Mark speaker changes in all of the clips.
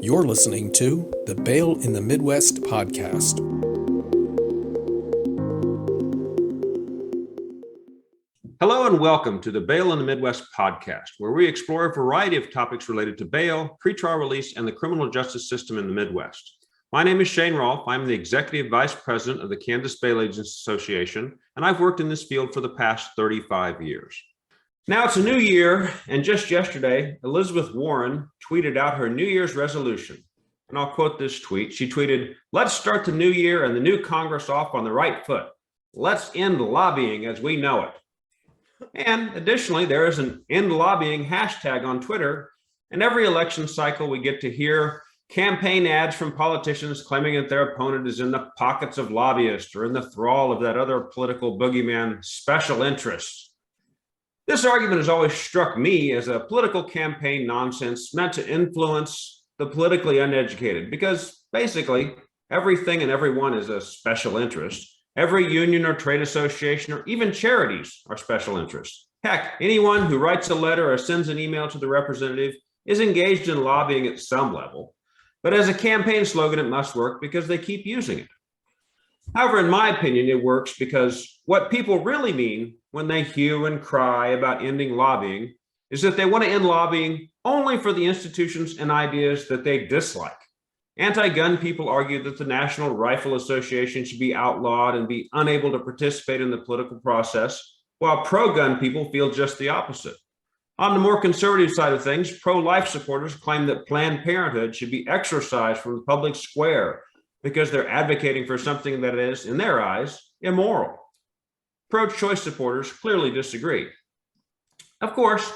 Speaker 1: You're listening to the Bail in the Midwest podcast.
Speaker 2: Hello and welcome to the Bail in the Midwest podcast, where we explore a variety of topics related to bail, pretrial release, and the criminal justice system in the Midwest. My name is Shane Rolf. I'm the Executive Vice President of the Kansas Bail Agents Association, and I've worked in this field for the past 35 years. Now it's a new year, and just yesterday, Elizabeth Warren tweeted out her New Year's resolution. And I'll quote this tweet. She tweeted, "Let's start the new year and the new Congress off on the right foot. Let's end lobbying as we know it." And additionally, there is an end lobbying hashtag on Twitter, and every election cycle we get to hear campaign ads from politicians claiming that their opponent is in the pockets of lobbyists or in the thrall of that other political boogeyman, special interests. This argument has always struck me as a political campaign nonsense meant to influence the politically uneducated, because basically everything and everyone is a special interest. Every union or trade association or even charities are special interests. Heck, anyone who writes a letter or sends an email to the representative is engaged in lobbying at some level. But as a campaign slogan, it must work because they keep using it. However, in my opinion, it works because what people really mean when they hue and cry about ending lobbying is that they want to end lobbying only for the institutions and ideas that they dislike. Anti-gun people argue that the National Rifle Association should be outlawed and be unable to participate in the political process, while pro-gun people feel just the opposite. On the more conservative side of things, pro-life supporters claim that Planned Parenthood should be exorcised from the public square because they're advocating for something that is, in their eyes, immoral. Pro-choice supporters clearly disagree. Of course,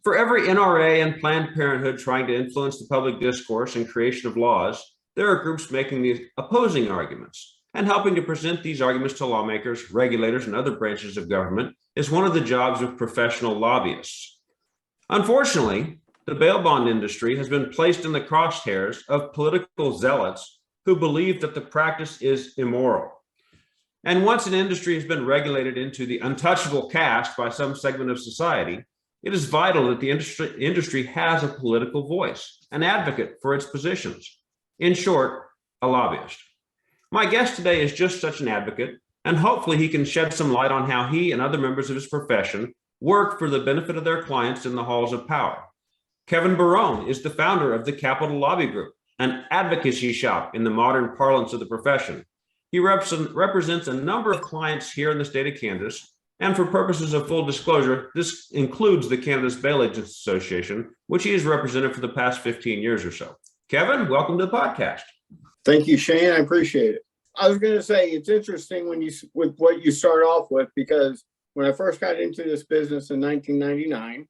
Speaker 2: for every NRA and Planned Parenthood trying to influence the public discourse and creation of laws, there are groups making these opposing arguments, and helping to present these arguments to lawmakers, regulators, and other branches of government is one of the jobs of professional lobbyists. Unfortunately, the bail bond industry has been placed in the crosshairs of political zealots who believe that the practice is immoral. And once an industry has been regulated into the untouchable caste by some segment of society, it is vital that the industry has a political voice, an advocate for its positions. In short, a lobbyist. My guest today is just such an advocate, and hopefully he can shed some light on how he and other members of his profession work for the benefit of their clients in the halls of power. Kevin Barone is the founder of the Capital Lobby Group, an advocacy shop in the modern parlance of the profession. He represents a number of clients here in the state of Kansas, and for purposes of full disclosure, this includes the Kansas Bail Agents Association, which he has represented for the past 15 years or so. Kevin, welcome to the podcast.
Speaker 3: Thank you, Shane. I appreciate it. I was going to say, it's interesting with what you start off with, because when I first got into this business in 1999,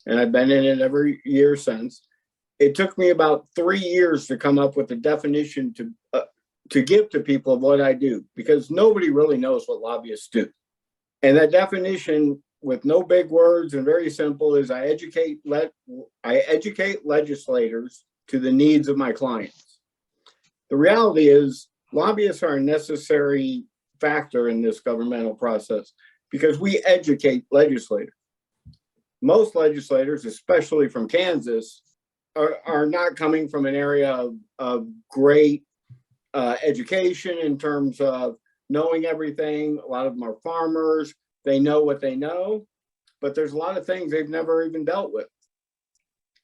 Speaker 3: and I've been in it every year since, it took me about 3 years to come up with a definition to give to people of what I do, because nobody really knows what lobbyists do. And that definition, with no big words and very simple, is I educate legislators to the needs of my clients. The reality is lobbyists are a necessary factor in this governmental process because we educate legislators. Most legislators, especially from Kansas, are not coming from an area of great education in terms of knowing everything. A lot of them are farmers. They know what they know, but there's a lot of things they've never even dealt with.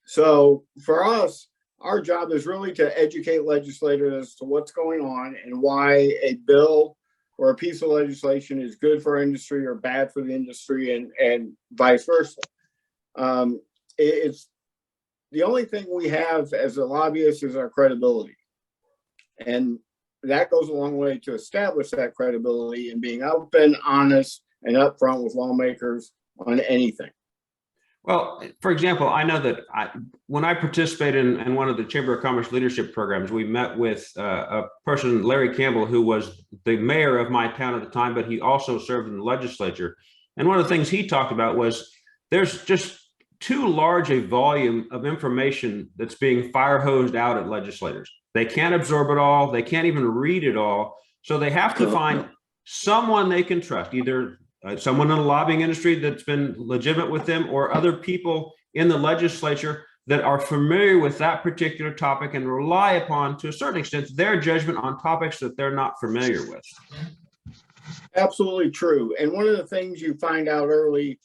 Speaker 3: So for us, our job is really to educate legislators as to what's going on and why a bill or a piece of legislation is good for industry or bad for the industry, and vice versa. It's the only thing we have as a lobbyist is our credibility. And that goes a long way to establish that credibility and being open, honest, and upfront with lawmakers on anything.
Speaker 2: Well, for example, I know that when I participated in one of the Chamber of Commerce leadership programs, we met with a person, Larry Campbell, who was the mayor of my town at the time, but he also served in the legislature. And one of the things he talked about was there's just too large a volume of information that's being fire hosed out at legislators. They can't absorb it all. They can't even read it all. So they have to find someone they can trust, either someone in the lobbying industry that's been legitimate with them, or other people in the legislature that are familiar with that particular topic and rely upon, to a certain extent, their judgment on topics that they're not familiar with.
Speaker 3: Absolutely true. And one of the things you find out early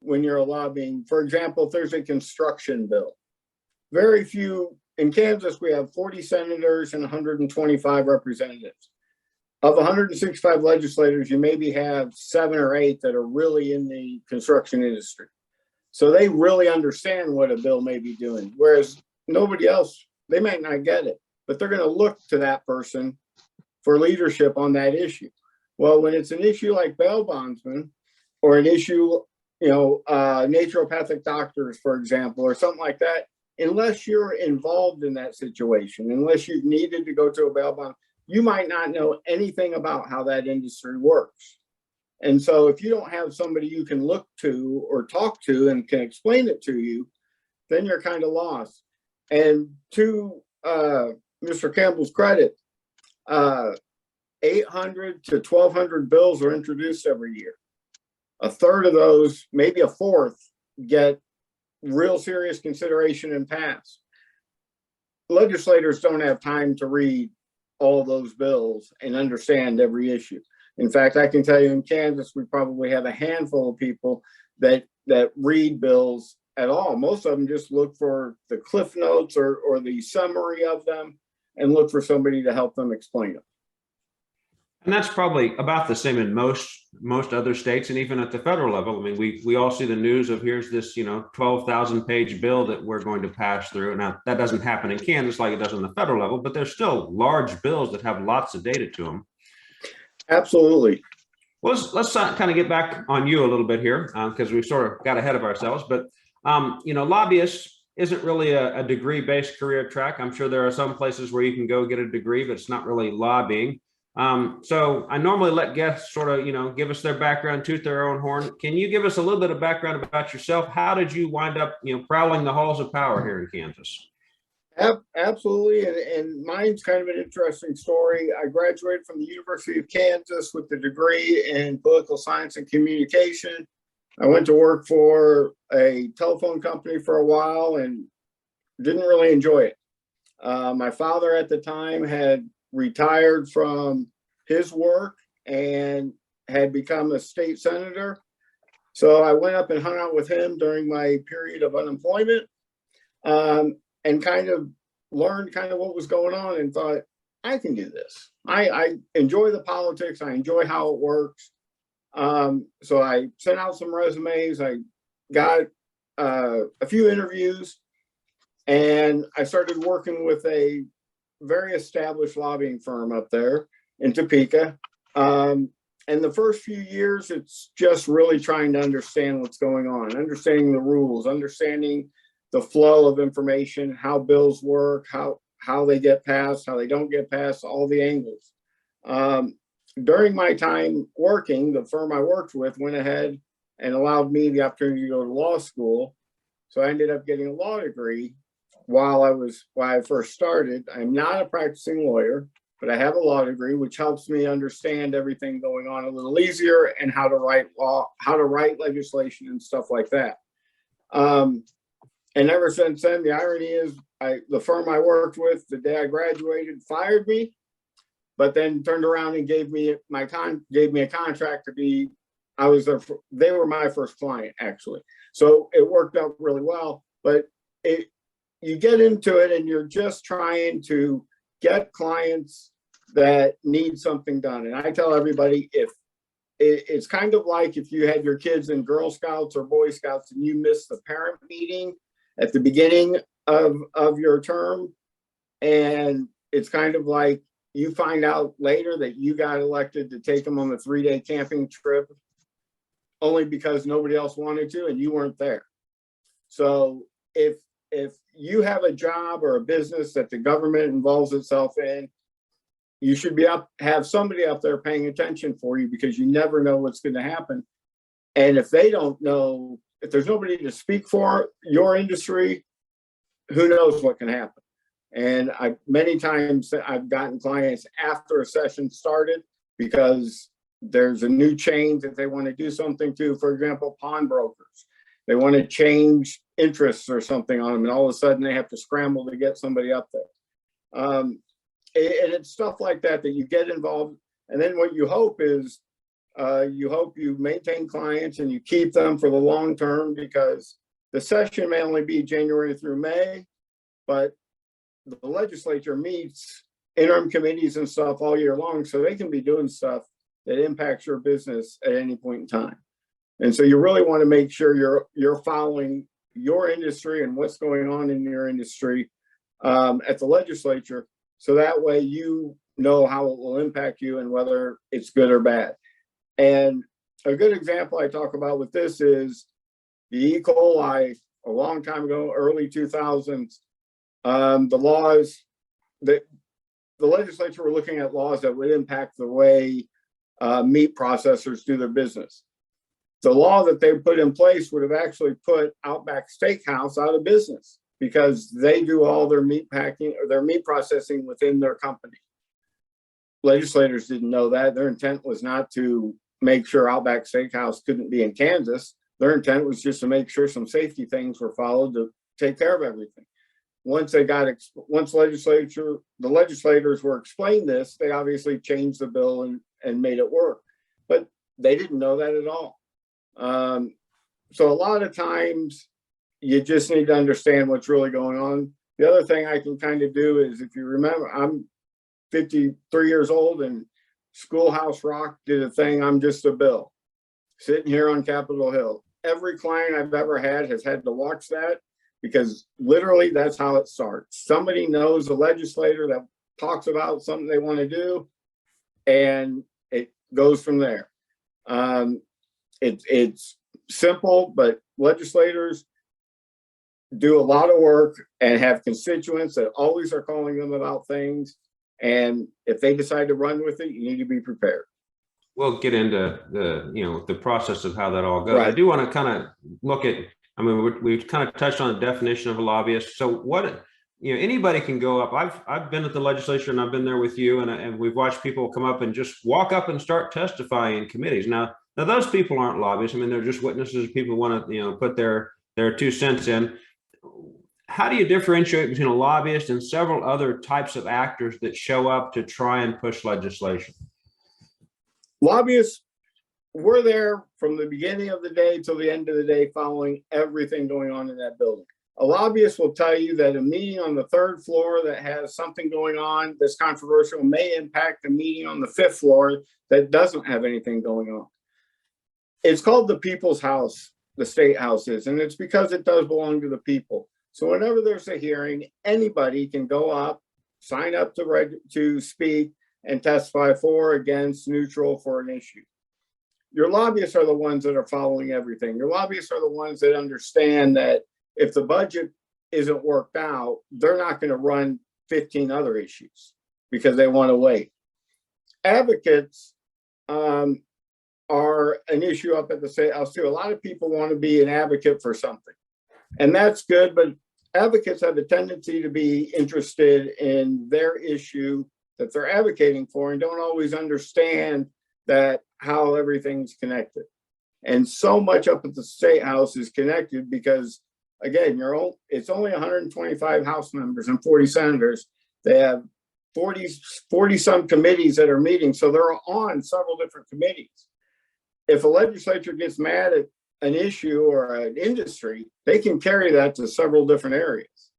Speaker 3: when you're lobbying, for example, if there's a construction bill, very few, in Kansas, we have 40 senators and 125 representatives. Of 165 legislators, you maybe have 7 or 8 that are really in the construction industry. So they really understand what a bill may be doing, whereas nobody else, they might not get it, but they're going to look to that person for leadership on that issue. Well, when it's an issue like bail bondsmen, or an issue, naturopathic doctors, for example, or something like that, unless you're involved in that situation, unless you've needed to go to a bail bond, you might not know anything about how that industry works. And so if you don't have somebody you can look to or talk to and can explain it to you, then you're kind of lost. And to Mr. Campbell's credit, 800 to 1,200 bills are introduced every year. A third of those, maybe a fourth, get real serious consideration and pass. Legislators don't have time to read all those bills and understand every issue. In fact, I can tell you in Kansas, we probably have a handful of people that read bills at all. Most of them just look for the cliff notes or the summary of them and look for somebody to help them explain it.
Speaker 2: And that's probably about the same in most other states, and even at the federal level. I mean, we all see the news of here's this 12,000-page bill that we're going to pass through. Now that doesn't happen in Kansas like it does on the federal level, but there's still large bills that have lots of data to them.
Speaker 3: Absolutely.
Speaker 2: Well, let's kind of get back on you a little bit here because we sort of got ahead of ourselves. But lobbyists isn't really a degree-based career track. I'm sure there are some places where you can go get a degree, but it's not really lobbying. So I normally let guests sort of, give us their background, toot their own horn. Can you give us a little bit of background about yourself? How did you wind up, prowling the halls of power here in Kansas?
Speaker 3: Absolutely. And mine's kind of an interesting story. I graduated from the University of Kansas with a degree in political science and communication. I went to work for a telephone company for a while and didn't really enjoy it. My father at the time had retired from his work and had become a state senator. So I went up and hung out with him during my period of unemployment and kind of learned what was going on and thought, I can do this. I enjoy the politics. I enjoy how it works. So I sent out some resumes. I got a few interviews and I started working with a very established lobbying firm up there in Topeka. And the first few years, it's just really trying to understand what's going on, understanding the rules, understanding the flow of information, how bills work, how they get passed, how they don't get passed, all the angles. During my time working, the firm I worked with went ahead and allowed me the opportunity to go to law school. So I ended up getting a law degree while I first started. I'm not a practicing lawyer, but I have a law degree, which helps me understand everything going on a little easier and how to write law, how to write legislation and stuff like that. And ever since then, the irony is the firm I worked with the day I graduated fired me, but then turned around and gave me a contract to be, they were my first client actually. So it worked out really well, but you get into it and you're just trying to get clients that need something done. And I tell everybody, it's kind of like if you had your kids in Girl Scouts or Boy Scouts and you missed the parent meeting at the beginning of your term. And it's kind of like you find out later that you got elected to take them on a 3-day camping trip only because nobody else wanted to and you weren't there. So if you have a job or a business that the government involves itself in, you should have somebody up there paying attention for you because you never know what's going to happen. And if they don't know, if there's nobody to speak for your industry, who knows what can happen. And many times I've gotten clients after a session started because there's a new change that they want to do something to. For example, pawnbrokers. They want to change interests or something on them, and all of a sudden they have to scramble to get somebody up there. And it's stuff like that that you get involved. And then what you hope is you maintain clients and you keep them for the long term, because the session may only be January through May, but the legislature meets interim committees and stuff all year long, so they can be doing stuff that impacts your business at any point in time. And so you really want to make sure you're following your industry and what's going on in your industry at the legislature, so that way you know how it will impact you and whether it's good or bad. And a good example I talk about with this is the E. coli a long time ago, early 2000s. The laws that the legislature were looking at laws that would impact the way meat processors do their business. The law that they put in place would have actually put Outback Steakhouse out of business, because they do all their meat packing or their meat processing within their company. Legislators didn't know that. Their intent was not to make sure Outback Steakhouse couldn't be in Kansas. Their intent was just to make sure some safety things were followed to take care of everything. Once the legislators were explained this, they obviously changed the bill and made it work. But they didn't know that at all. So a lot of times you just need to understand what's really going on. The other thing I can kind of do is, if you remember, I'm 53 years old, and Schoolhouse Rock did a thing, I'm just a bill, sitting here on Capitol Hill. Every client I've ever had has had to watch that, because literally that's how it starts. Somebody knows a legislator that talks about something they want to do, and it goes from there. It's simple, but legislators do a lot of work and have constituents that always are calling them about things. And if they decide to run with it, you need to be prepared.
Speaker 2: We'll get into the process of how that all goes.
Speaker 3: Right.
Speaker 2: I do want to kind of look at, I mean, we've kind of touched on the definition of a lobbyist. So what, anybody can go up. I've been at the legislature, and I've been there with you, and we've watched people come up and just walk up and start testifying in committees. Now those people aren't lobbyists. I mean, they're just witnesses. People want to, put their 2 cents in. How do you differentiate between a lobbyist and several other types of actors that show up to try and push legislation?
Speaker 3: Lobbyists, we're there from the beginning of the day till the end of the day, following everything going on in that building. A lobbyist will tell you that a meeting on the 3rd floor that has something going on that's controversial may impact a meeting on the 5th floor that doesn't have anything going on. It's called the People's House, the State House is, and it's because it does belong to the people. So whenever there's a hearing, anybody can go up, sign up to speak, and testify for, against, neutral for an issue. Your lobbyists are the ones that are following everything. Your lobbyists are the ones that understand that if the budget isn't worked out, they're not going to run 15 other issues because they want to wait. Advocates are an issue up at the State House too. A lot of people want to be an advocate for something, and that's good, but advocates have a tendency to be interested in their issue that they're advocating for, and don't always understand that how everything's connected. And so much up at the State House is connected because, again, it's only 125 House members and 40 senators. They have 40 some committees that are meeting, so they're on several different committees. If a legislature gets mad at an issue or an industry, they can carry that to several different areas.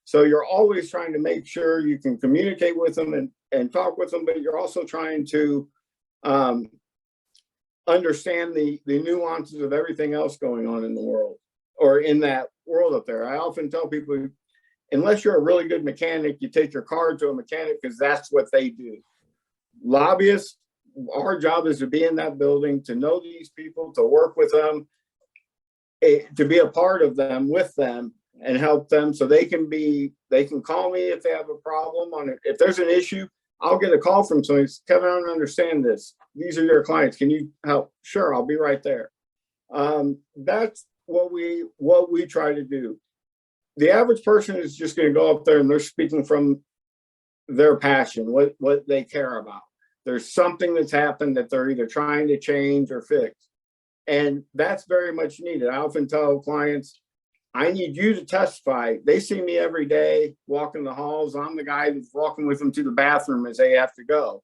Speaker 3: So you're always trying to make sure you can communicate with them and talk with them, but you're also trying to understand the nuances of everything else going on in the world, or in that world up there. I often tell people, unless you're a really good mechanic, you take your car to a mechanic because that's what they do. Lobbyists, our job is to be in that building, to know these people, to work with them, to be a part of them, with them, and help them so they can call me if they have a problem on it. If there's an issue, I'll get a call from somebody. Kevin, I don't understand this. These are your clients. Can you help? Sure, I'll be right there. That's what we try to do. The average person is just going to go up there and they're speaking from their passion, what they care about. There's something that's happened that they're either trying to change or fix. And that's very much needed. I often tell clients, I need you to testify. They see me every day walking the halls. I'm the guy that's walking with them to the bathroom as they have to go.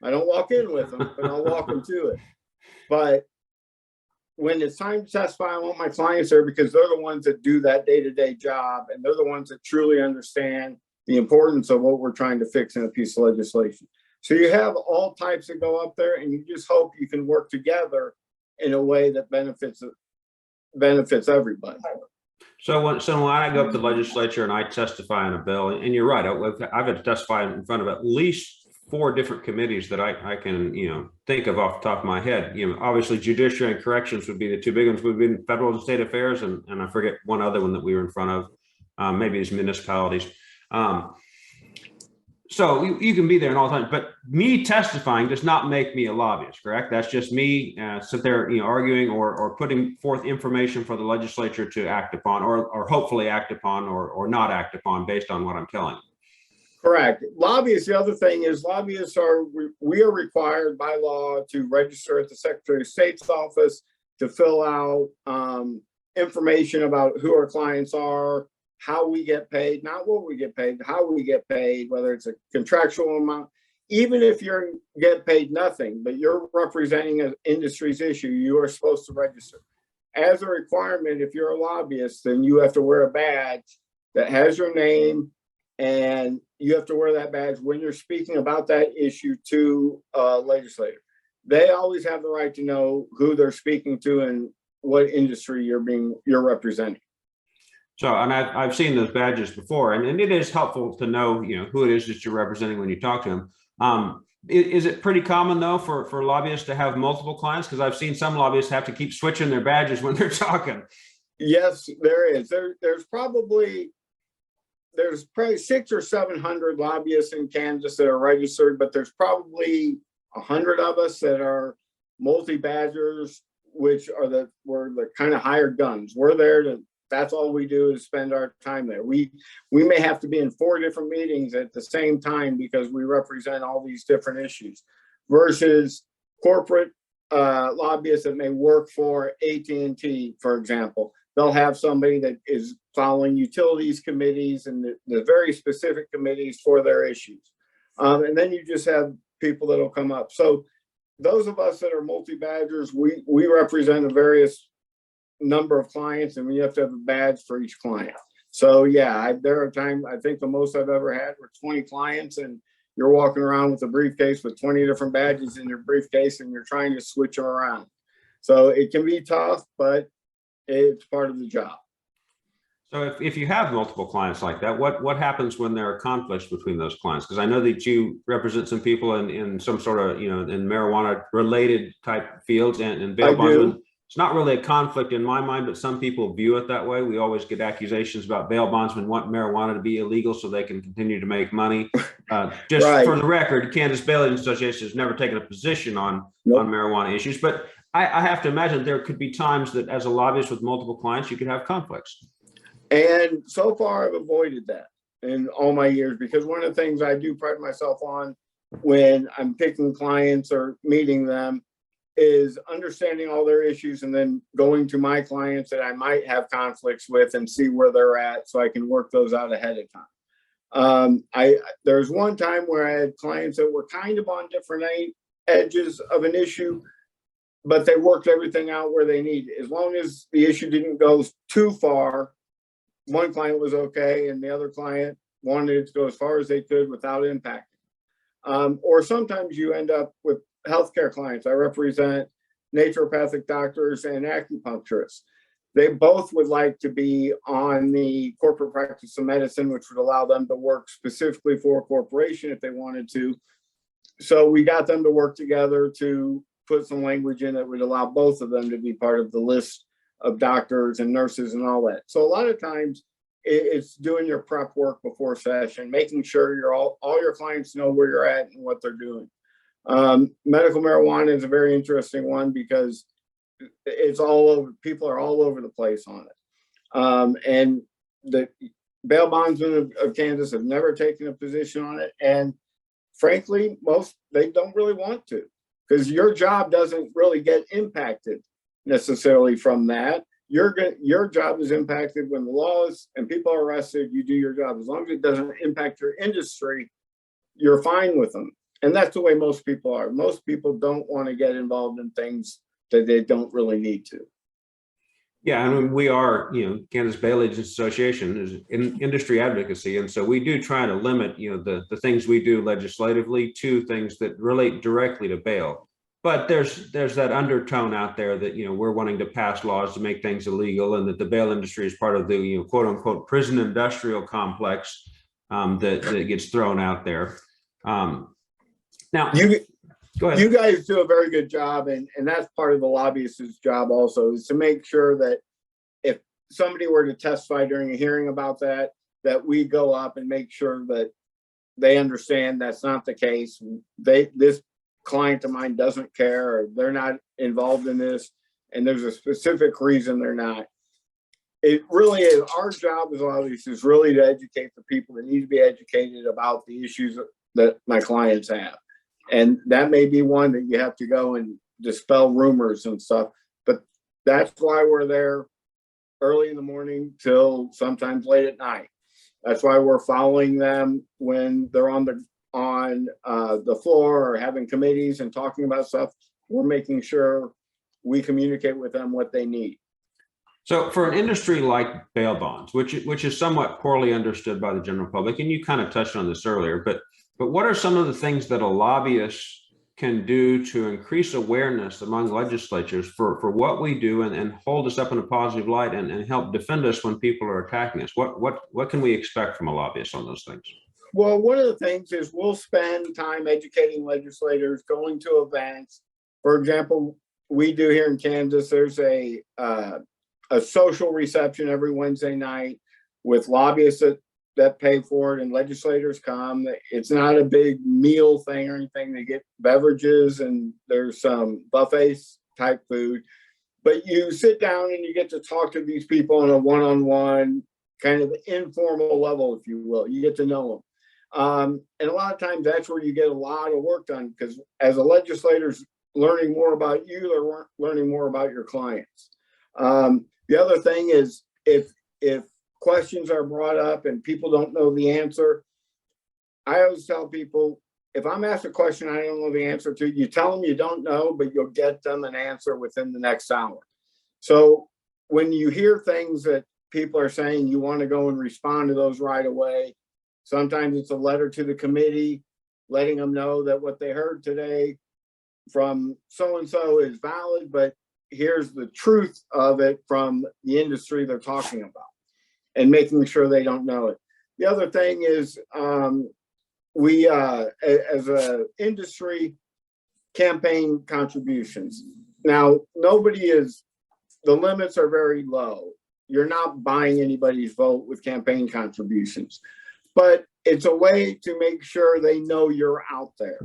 Speaker 3: I don't walk in with them, but I'll walk them to it. But when it's time to testify, I want my clients there because they're the ones that do that day-to-day job, and they're the ones that truly understand the importance of what we're trying to fix in a piece of legislation. So you have all types that go up there, and you just hope you can work together in a way that benefits everybody.
Speaker 2: So when I go up to the legislature and I testify on a bill, and you're right, I've had to testify in front of at least 4 different committees that I can think of off the top of my head. Obviously judiciary and corrections would be the 2 big ones. We've been federal and state affairs, and I forget one other one that we were in front of. Maybe it's municipalities. So you can be there and all the time, but me testifying does not make me a lobbyist, correct? That's just me sit there, arguing or putting forth information for the legislature to act upon, or hopefully act upon, or not act upon based on what I'm telling.
Speaker 3: Correct. Lobbyists, the other thing is lobbyists we are required by law to register at the Secretary of State's office, to fill out information about who our clients are, how we get paid, not what we get paid, how we get paid, whether it's a contractual amount. Even if you get paid nothing, but you're representing an industry's issue, you are supposed to register. As a requirement, if you're a lobbyist, then you have to wear a badge that has your name, and you have to wear that badge when you're speaking about that issue to a legislator. They always have the right to know who they're speaking to and what industry you're representing.
Speaker 2: So, and I've seen those badges before, and it is helpful to know, who it is that you're representing when you talk to them. Is it pretty common though for lobbyists to have multiple clients? Because I've seen some lobbyists have to keep switching their badges when they're talking.
Speaker 3: Yes, there is. There's probably 600 or 700 lobbyists in Kansas that are registered, but there's probably 100 of us that are multi-badgers, which are we're the kind of hired guns. We're there that's all we do is spend our time there. We may have to be in 4 different meetings at the same time because we represent all these different issues, versus corporate lobbyists that may work for AT&T, for example. They'll have somebody that is following utilities committees and the very specific committees for their issues. And then you just have people that'll come up. So those of us that are multi-badgers, we represent a various number of clients, and we have to have a badge for each client. So yeah, there are times, I think the most I've ever had were 20 clients, and you're walking around with a briefcase with 20 different badges in your briefcase, and you're trying to switch them around. So it can be tough, but it's part of the job.
Speaker 2: So if you have multiple clients like that, what happens when there are conflicts between those clients? Because I know that you represent some people in some sort of, in marijuana related type fields, and bail bondsmen. It's not really a conflict in my mind, but some people view it that way. We always get accusations about bail bondsmen want marijuana to be illegal so they can continue to make money. Just right. For the record, Kansas Bail Association has never taken a position on marijuana issues, but I have to imagine there could be times that as a lobbyist with multiple clients, you could have conflicts.
Speaker 3: And so far I've avoided that in all my years, because one of the things I do pride myself on when I'm picking clients or meeting them is understanding all their issues and then going to my clients that I might have conflicts with and see where they're at so I can work those out ahead of time. There's one time where I had clients that were kind of on different edges of an issue, but they worked everything out where they needed. As long as the issue didn't go too far, one client was okay, and the other client wanted it to go as far as they could without impacting. Or sometimes you end up with healthcare clients. I represent naturopathic doctors and acupuncturists. They both would like to be on the corporate practice of medicine, which would allow them to work specifically for a corporation if they wanted to. So we got them to work together to put some language in that would allow both of them to be part of the list of doctors and nurses and all that. So a lot of times it's doing your prep work before session, making sure all your clients know where you're at and what they're doing. Medical marijuana is a very interesting one because it's all over. People are all over the place on it. And the bail bondsmen of Kansas have never taken a position on it. And frankly, they don't really want to, because your job doesn't really get impacted necessarily from that. your job is impacted when the laws and people are arrested. You do your job. As long as it doesn't impact your industry, you're fine with them. And that's the way most people are. Most people don't want to get involved in things that they don't really need to.
Speaker 2: Yeah, I mean, we are, Kansas Bail Agents Association is in industry advocacy, and so we do try to limit, the things we do legislatively to things that relate directly to bail. But there's that undertone out there that we're wanting to pass laws to make things illegal, and that the bail industry is part of the quote unquote prison industrial complex that gets thrown out there. Now, go ahead.
Speaker 3: You guys do a very good job, and that's part of the lobbyist's job also, is to make sure that if somebody were to testify during a hearing about that we go up and make sure that they understand that's not the case. This client of mine doesn't care, or they're not involved in this, and there's a specific reason they're not. It really is our job as lobbyists is really to educate the people that need to be educated about the issues that my clients have. And that may be one that you have to go and dispel rumors and stuff, but that's why we're there early in the morning till sometimes late at night. That's why we're following them when they're on the floor or having committees and talking about stuff. We're making sure we communicate with them what they need.
Speaker 2: So for an industry like bail bonds, which is somewhat poorly understood by the general public, and you kind of touched on this earlier, but what are some of the things that a lobbyist can do to increase awareness among legislatures for what we do and hold us up in a positive light and help defend us when people are attacking us? What can we expect from a lobbyist on those things?
Speaker 3: Well, one of the things is we'll spend time educating legislators, going to events. For example, we do here in Kansas, there's a social reception every Wednesday night with lobbyists that pay for it, and legislators come. It's not a big meal thing or anything. They get beverages and there's some buffet type food, but you sit down and you get to talk to these people on a one-on-one kind of informal level, if you will. You get to know them. And a lot of times that's where you get a lot of work done, because as a legislator's learning more about you, they're learning more about your clients. The other thing is if questions are brought up and people don't know the answer, I always tell people, if I'm asked a question I don't know the answer to, you tell them you don't know, but you'll get them an answer within the next hour. So when you hear things that people are saying, you want to go and respond to those right away. Sometimes it's a letter to the committee, letting them know that what they heard today from so-and-so is valid, but here's the truth of it from the industry they're talking about, and making sure they don't know it. The other thing is we, as an industry, campaign contributions. Now, the limits are very low. You're not buying anybody's vote with campaign contributions, but it's a way to make sure they know you're out there.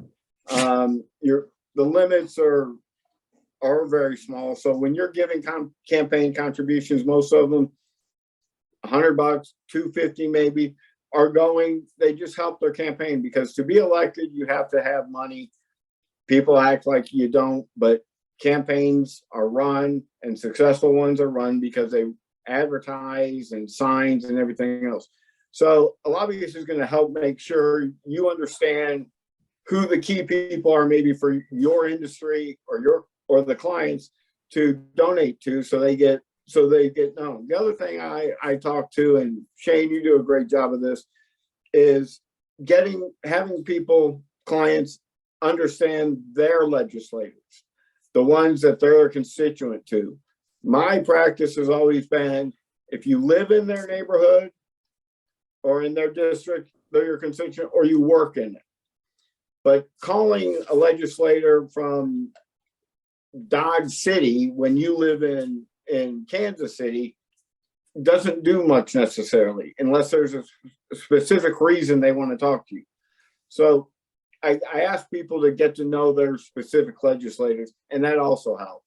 Speaker 3: The limits are very small. So when you're giving campaign contributions, most of them, $100, $250 maybe, are going, they just help their campaign, because to be elected, you have to have money. People act like you don't, but campaigns are run, and successful ones are run because they advertise and signs and everything else. So a lobbyist is going to help make sure you understand who the key people are, maybe for your industry or the clients to donate to, so they get known. The other thing I talk to, and Shane, you do a great job of this, is having clients understand their legislators, the ones that they're constituent to. My practice has always been, if you live in their neighborhood or in their district, they're your constituent, or you work in it. But calling a legislator from Dodge City when you live in Kansas City doesn't do much necessarily, unless there's a specific reason they want to talk to you. So I ask people to get to know their specific legislators, and that also helps.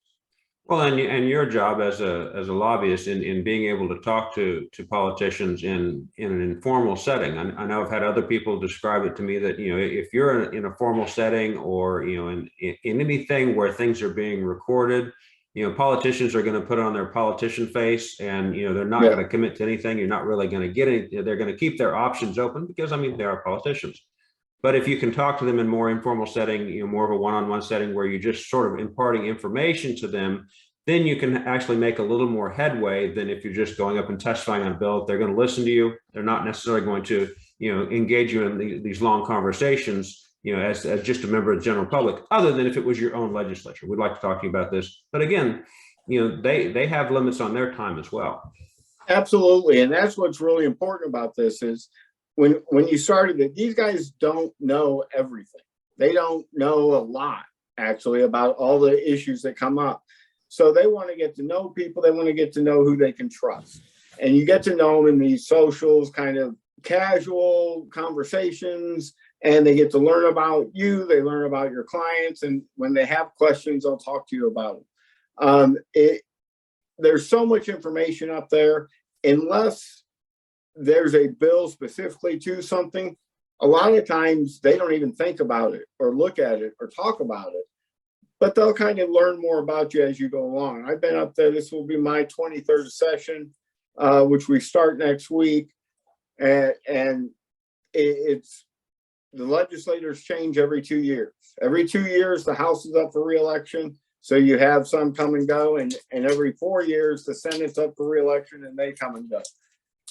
Speaker 2: Well, and your job as a lobbyist in being able to talk to politicians in an informal setting. I know I've had other people describe it to me that, if you're in a formal setting, or, in anything where things are being recorded, Politicians are going to put on their politician face, and they're not
Speaker 3: Yeah.
Speaker 2: going to commit to anything. You're not really going to get it. They're going to keep their options open because they are politicians. But if you can talk to them in more informal setting, more of a one-on-one setting where you're just sort of imparting information to them, then you can actually make a little more headway than if you're just going up and testifying on a bill. They're going to listen to you. They're not necessarily going to, engage you in these long conversations, as just a member of the general public, other than if it was your own legislature. We'd like to talk to you about this. But again, they have limits on their time as well.
Speaker 3: Absolutely. And that's what's really important about this is when you started it, these guys don't know everything. They don't know a lot, actually, about all the issues that come up. So they want to get to know people. They want to get to know who they can trust. And you get to know them in these socials, kind of casual conversations, and they get to learn about you. They learn about your clients. And when they have questions, they'll talk to you about them. There's so much information up there. Unless there's a bill specifically to something, a lot of times they don't even think about it or look at it or talk about it, but they'll kind of learn more about you as you go along. I've been up there. This will be my 23rd session, which we start next week. And it's the legislators change every 2 years. Every 2 years, the House is up for re-election. So you have some come and go, and every 4 years, the Senate's up for re-election and they come and go.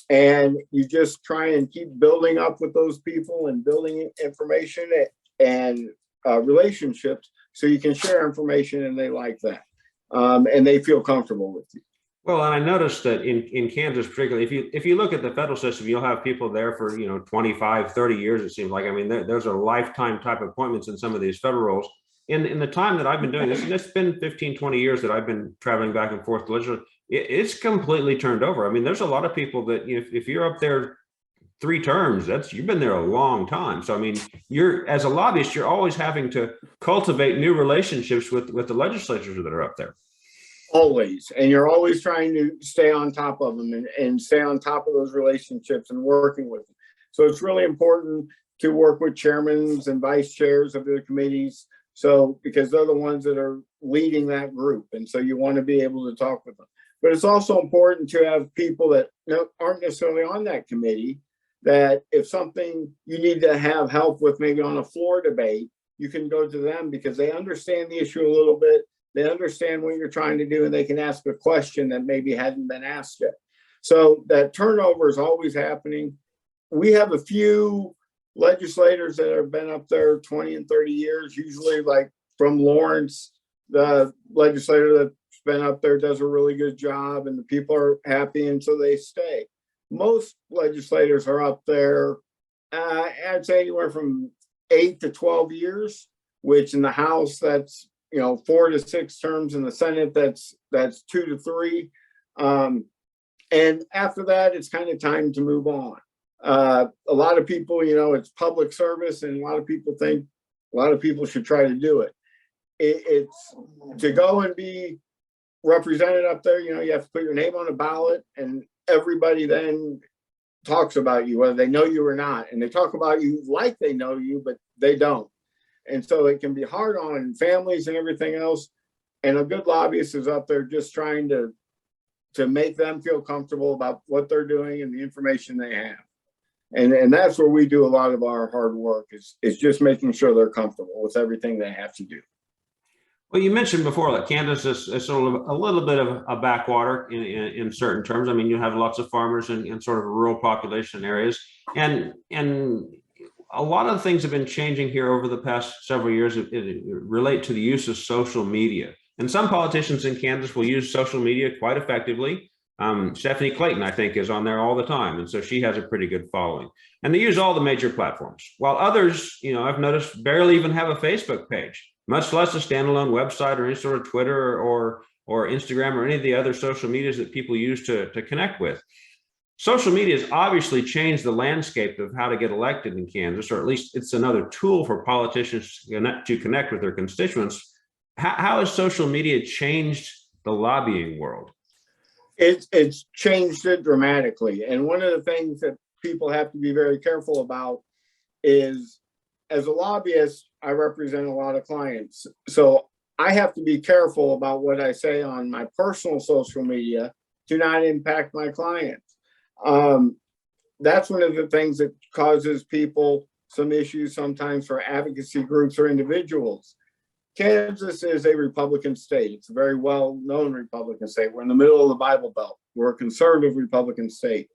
Speaker 3: And you just try and keep building up with those people and building information and relationships so you can share information and they like that. And they feel comfortable with you.
Speaker 2: Well, and I noticed that in Kansas, particularly, if you look at the federal system, you'll have people there for 25, 30 years. It seems like. I mean, those are lifetime type appointments in some of these federal roles. In the time that I've been doing this, and it's been 15, 20 years that I've been traveling back and forth to legislature, it's completely turned over. I mean, there's a lot of people that if you're up there 3 terms, you've been there a long time. So I mean, as a lobbyist, you're always having to cultivate new relationships with the legislatures that are up there.
Speaker 3: Always. And you're always trying to stay on top of them and stay on top of those relationships and working with them. So it's really important to work with chairmen and vice chairs of the committees. So because they're the ones that are leading that group. And so you want to be able to talk with them. But it's also important to have people that aren't necessarily on that committee, that if something you need to have help with, maybe on a floor debate, you can go to them because they understand the issue a little bit. They understand what you're trying to do, and they can ask a question that maybe hadn't been asked yet. So that turnover is always happening. We have a few legislators that have been up there 20 and 30 years, usually like from Lawrence, the legislator that's been up there does a really good job and the people are happy, and so they stay. Most legislators are up there, I'd say anywhere from 8 to 12 years, which in the House, that's 4 to 6 terms. In the Senate, that's 2 to 3. And after that, it's kind of time to move on. A lot of people, it's public service, and a lot of people think a lot of people should try to do it. It's to go and be represented up there, you have to put your name on a ballot, and everybody then talks about you, whether they know you or not. And they talk about you like they know you, but they don't. And so it can be hard on families and everything else. And a good lobbyist is up there just trying to make them feel comfortable about what they're doing and the information they have. And that's where we do a lot of our hard work is just making sure they're comfortable with everything they have to do.
Speaker 2: Well, you mentioned before that Kansas is sort of a little bit of a backwater in certain terms. I mean, you have lots of farmers in sort of rural population areas, and a lot of things have been changing here over the past several years. It relate to the use of social media, and some politicians in Kansas will use social media quite effectively. Stephanie Clayton, I think, is on there all the time, and so she has a pretty good following. And they use all the major platforms, while others, I've noticed, barely even have a Facebook page, much less a standalone website or any sort of Twitter or Instagram or any of the other social medias that people use to connect with. Social media has obviously changed the landscape of how to get elected in Kansas, or at least it's another tool for politicians to connect with their constituents. How has social media changed the lobbying world?
Speaker 3: It's changed it dramatically. And one of the things that people have to be very careful about is, as a lobbyist, I represent a lot of clients. So I have to be careful about what I say on my personal social media to not impact my clients. That's one of the things that causes people some issues sometimes for advocacy groups or individuals. Kansas is a Republican state. It's a very well-known Republican state. We're in the middle of the Bible Belt. We're a conservative Republican state.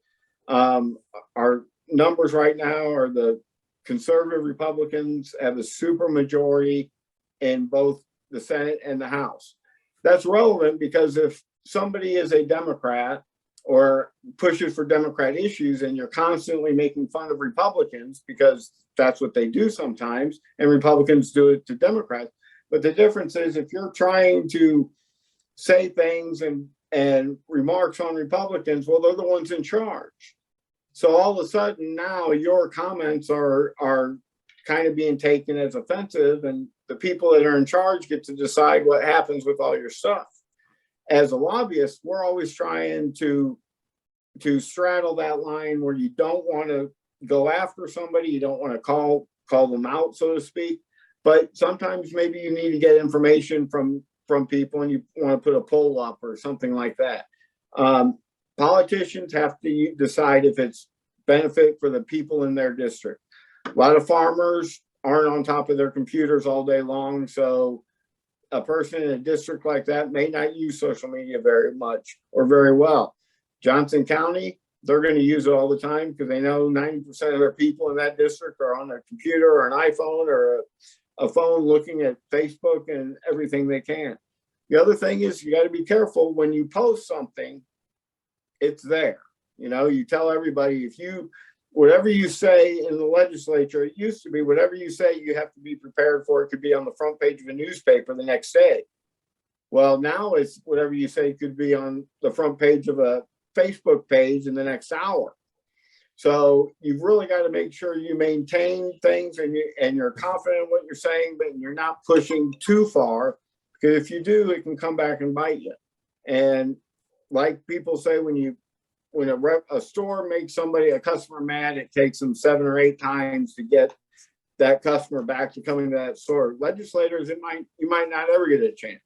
Speaker 3: Our numbers right now are the conservative Republicans have a super majority in both the Senate and the House. That's relevant because if somebody is a Democrat or pushes for Democrat issues and you're constantly making fun of Republicans because that's what they do sometimes, and Republicans do it to Democrats. But the difference is if you're trying to say things and remarks on Republicans, well, they're the ones in charge. So all of a sudden now your comments are kind of being taken as offensive, and the people that are in charge get to decide what happens with all your stuff. As a lobbyist, we're always trying to straddle that line where you don't want to go after somebody, you don't want to call them out, so to speak. But sometimes maybe you need to get information from people and you want to put a poll up or something like that. Politicians have to decide if it's benefit for the people in their district. A lot of farmers aren't on top of their computers all day long, so a person in a district like that may not use social media very much or very well. Johnson County, they're going to use it all the time because they know 90% of their people in that district are on a computer or an iPhone or a phone looking at Facebook and everything they can. The other thing is you got to be careful when you post something, it's there. You know, you tell everybody whatever you say in the legislature, it used to be whatever you say, you have to be prepared for. It could be on the front page of a newspaper the next day. Well, now it's whatever you say could be on the front page of a Facebook page in the next hour. So you've really got to make sure you maintain things and you're confident in what you're saying, but you're not pushing too far, because if you do, it can come back and bite you. And like people say, when a store makes a customer mad, it takes them 7 or 8 times to get that customer back to coming to that store. Legislators, you might not ever get a chance.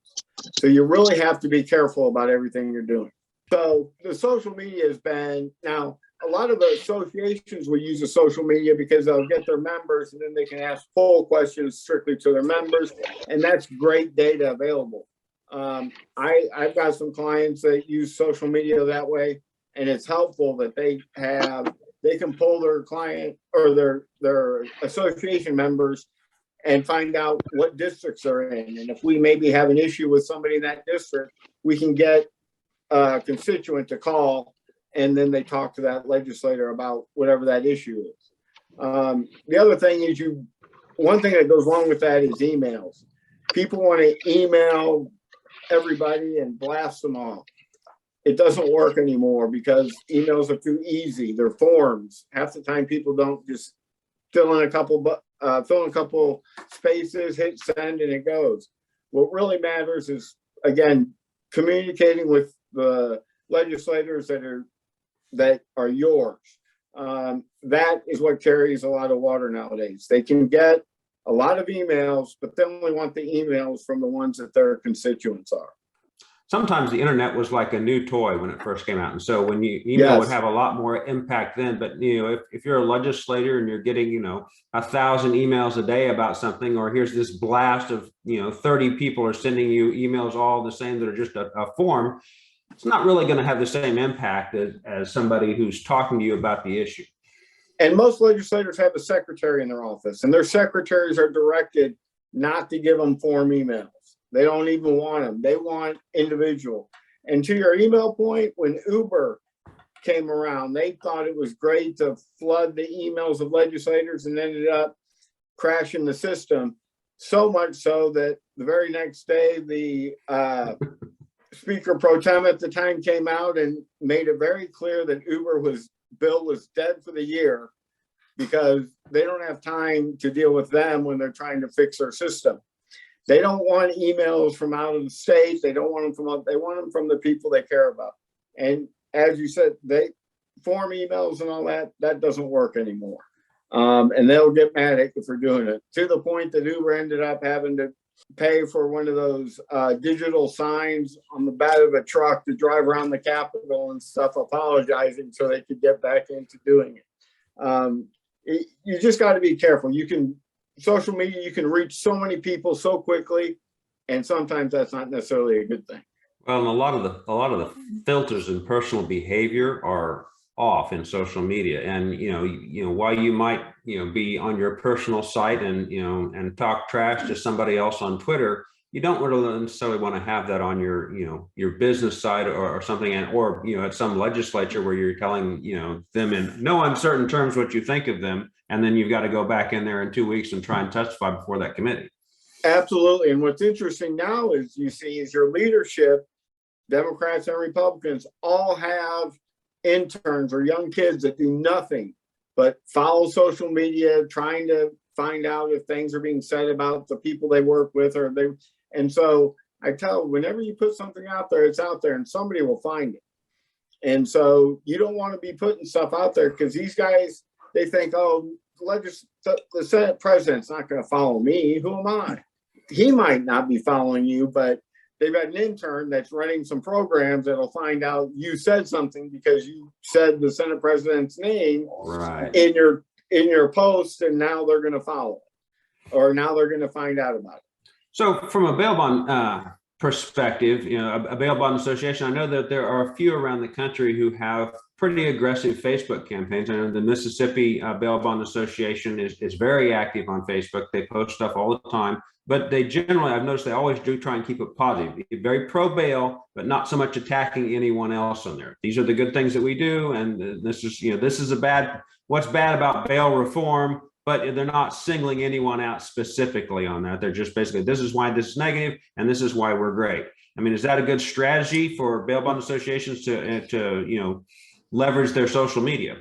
Speaker 3: So you really have to be careful about everything you're doing. So the social media has been, now a lot of the associations will use the social media because they'll get their members and then they can ask poll questions strictly to their members. And that's great data available. I've got some clients that use social media that way, and it's helpful that they can pull their client or their association members and find out what districts they're in. And if we maybe have an issue with somebody in that district, we can get a constituent to call, and then they talk to that legislator about whatever that issue is. The other thing is one thing that goes wrong with that is emails. People want to email everybody and blast them off. It doesn't work anymore because emails are too easy. They're forms. Half the time people don't just fill in a couple spaces, hit send, and it goes. What really matters is, again, communicating with the legislators that are yours. That is what carries a lot of water nowadays. They can get a lot of emails, but they only want the emails from the ones that their constituents are.
Speaker 2: Sometimes the internet was like a new toy when it first came out. And so when email would have a lot more impact then, but if you're a legislator and you're getting, 1,000 emails a day about something, or here's this blast of, 30 people are sending you emails all the same that are just a form, it's not really going to have the same impact as somebody who's talking to you about the issue.
Speaker 3: And most legislators have a secretary in their office, and their secretaries are directed not to give them form emails. They don't even want them. They want individual. And to your email point, when Uber came around, they thought it was great to flood the emails of legislators and ended up crashing the system. So much so that the very next day, the Speaker Pro Tem at the time came out and made it very clear that Bill was dead for the year because they don't have time to deal with them when they're trying to fix their system. They don't want emails from out of the state. They don't want them they want them from the people they care about. And as you said, they form emails and all that doesn't work anymore. And they'll get mad if we're doing it, to the point that Uber ended up having to pay for one of those digital signs on the back of a truck to drive around the Capitol and stuff, apologizing so they could get back into doing it. You just got to be careful. Social media, you can reach so many people so quickly, and sometimes that's not necessarily a good thing.
Speaker 2: Well, and a lot of the filters and personal behavior are off in social media, and while you might be on your personal site and talk trash to somebody else on Twitter, you don't really necessarily want to have that on your business side or something, or at some legislature where you're telling them in no uncertain terms what you think of them, and then you've got to go back in there in 2 weeks and try and testify before that committee.
Speaker 3: Absolutely. And what's interesting now is your leadership, Democrats and Republicans, all have interns or young kids that do nothing but follow social media, trying to find out if things are being said about the people they work with, and so I tell them, whenever you put something out there, it's out there and somebody will find it. And so you don't want to be putting stuff out there because these guys, they think, oh, the Senate president's not going to follow me. Who am I? He might not be following you, but they've got an intern that's running some programs that'll find out you said something because you said the Senate president's name
Speaker 2: right
Speaker 3: in your post, and now they're going to follow it, or now they're going to find out about it. So
Speaker 2: from a bail bond perspective, a bail bond association, I know that there are a few around the country who have pretty aggressive Facebook campaigns. I know the Mississippi Bail Bond Association is very active on Facebook. They post stuff all the time, but they generally, I've noticed they always do try and keep it positive, very pro bail, but not so much attacking anyone else on there. These are the good things that we do, and this is what's bad about bail reform, but they're not singling anyone out specifically on that. They're just basically, this is why this is negative, and this is why we're great. I mean, is that a good strategy for bail bond associations to leverage their social media?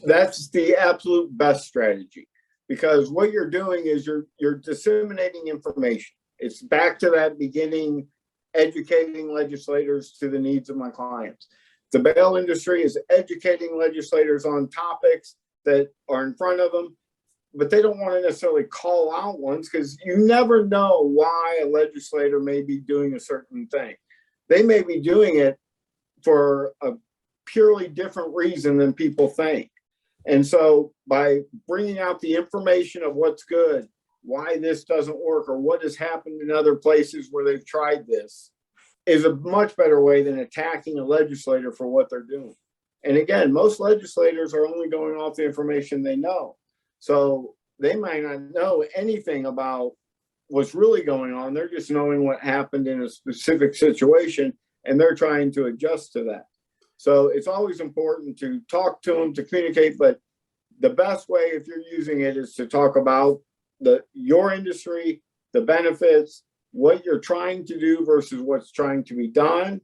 Speaker 2: That's the absolute best strategy, because what you're doing is you're disseminating information. It's back to that beginning, educating legislators to the needs of my clients. The bail industry is educating legislators on topics that are in front of them, but they don't want to necessarily call out ones because you never know why a legislator may be doing a certain thing. They may be doing it for a purely different reason than people think. And so by bringing out the information of what's good, why this doesn't work, or what has happened in other places where they've tried this, is a much better way than attacking a legislator for what they're doing. And again, most legislators are only going off the information they know. So they might not know anything about what's really going on. They're just knowing what happened in a specific situation, and they're trying to adjust to that. So it's always important to talk to them, to communicate, but the best way, if you're using it, is to talk about your industry, the benefits, what you're trying to do versus what's trying to be done,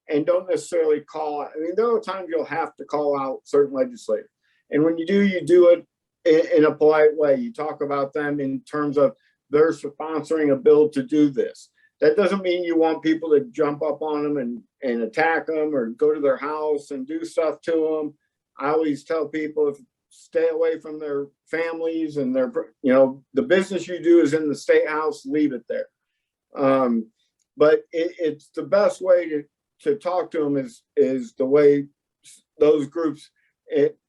Speaker 2: and don't necessarily call out. I mean, there are times you'll have to call out certain legislators. And when you do it in a polite way. You talk about them in terms of they're sponsoring a bill to do this. That doesn't mean you want people to jump up on them and attack them or go to their house and do stuff to them. I always tell people, stay away from their families and their, the business you do is in the state house, leave it there. But it's the best way to talk to them is the way those groups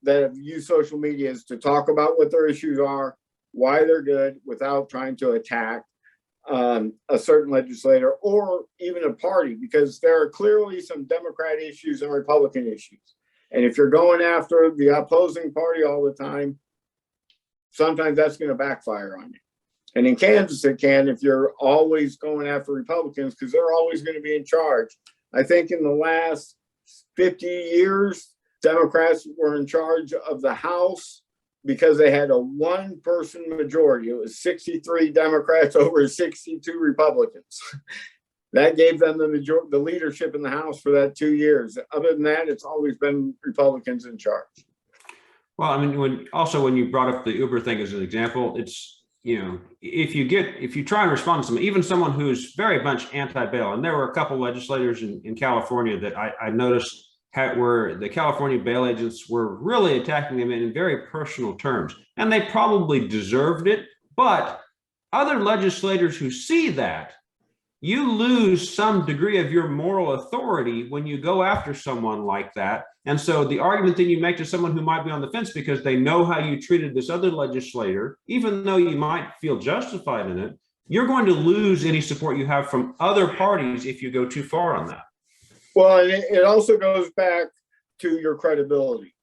Speaker 2: that have used social media is to talk about what their issues are, why they're good, without trying to attack a certain legislator or even a party, because there are clearly some Democrat issues and Republican issues. And if you're going after the opposing party all the time, sometimes that's going to backfire on you. And in Kansas, it can if you're always going after Republicans, because they're always going to be in charge. I think in the last 50 years, Democrats were in charge of the House because they had a one-person majority. It was 63 Democrats over 62 Republicans. That gave them the leadership in the House for that 2 years. Other than that, it's always been Republicans in charge. Well, I mean, when you brought up the Uber thing as an example, it's, if you try and respond to someone, even someone who's very much anti-bail, and there were a couple legislators in California that I noticed where the California bail agents were really attacking them in very personal terms, and they probably deserved it, but other legislators who see that, you lose some degree of your moral authority when you go after someone like that. And so the argument that you make to someone who might be on the fence because they know how you treated this other legislator, even though you might feel justified in it, you're going to lose any support you have from other parties if you go too far on that.
Speaker 3: Well, and it also goes back to your credibility.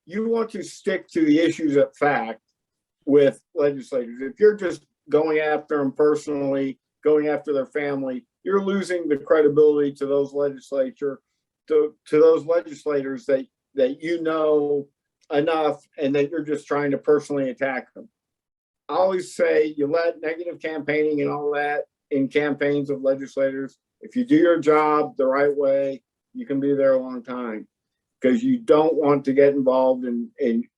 Speaker 3: You want to stick to the issues at fact with legislators. If you're just going after them personally, going after their family, you're losing the credibility to those to those legislators that you know enough and that you're just trying to personally attack them. I always say you let negative campaigning and all that in campaigns of legislators. If you do your job the right way, you can be there a long time, because you don't want to get involved in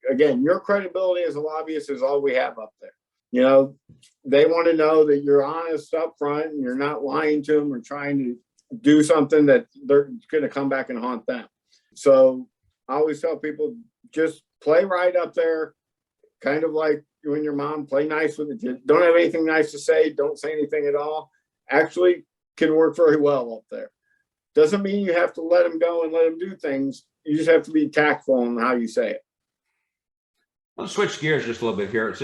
Speaker 3: again, your credibility as a lobbyist is all we have up there. You know, they want to know that you're honest up front and you're not lying to them or trying to do something that they're going to come back and haunt them. So I always tell people, just play right up there, kind of like you and your mom, play nice with it. Don't have anything nice to say, don't say anything at all. Actually can work very well up there. Doesn't mean you have to let them go and let them do things. You just have to be tactful in how you say it.
Speaker 2: Let's switch gears just a little bit here.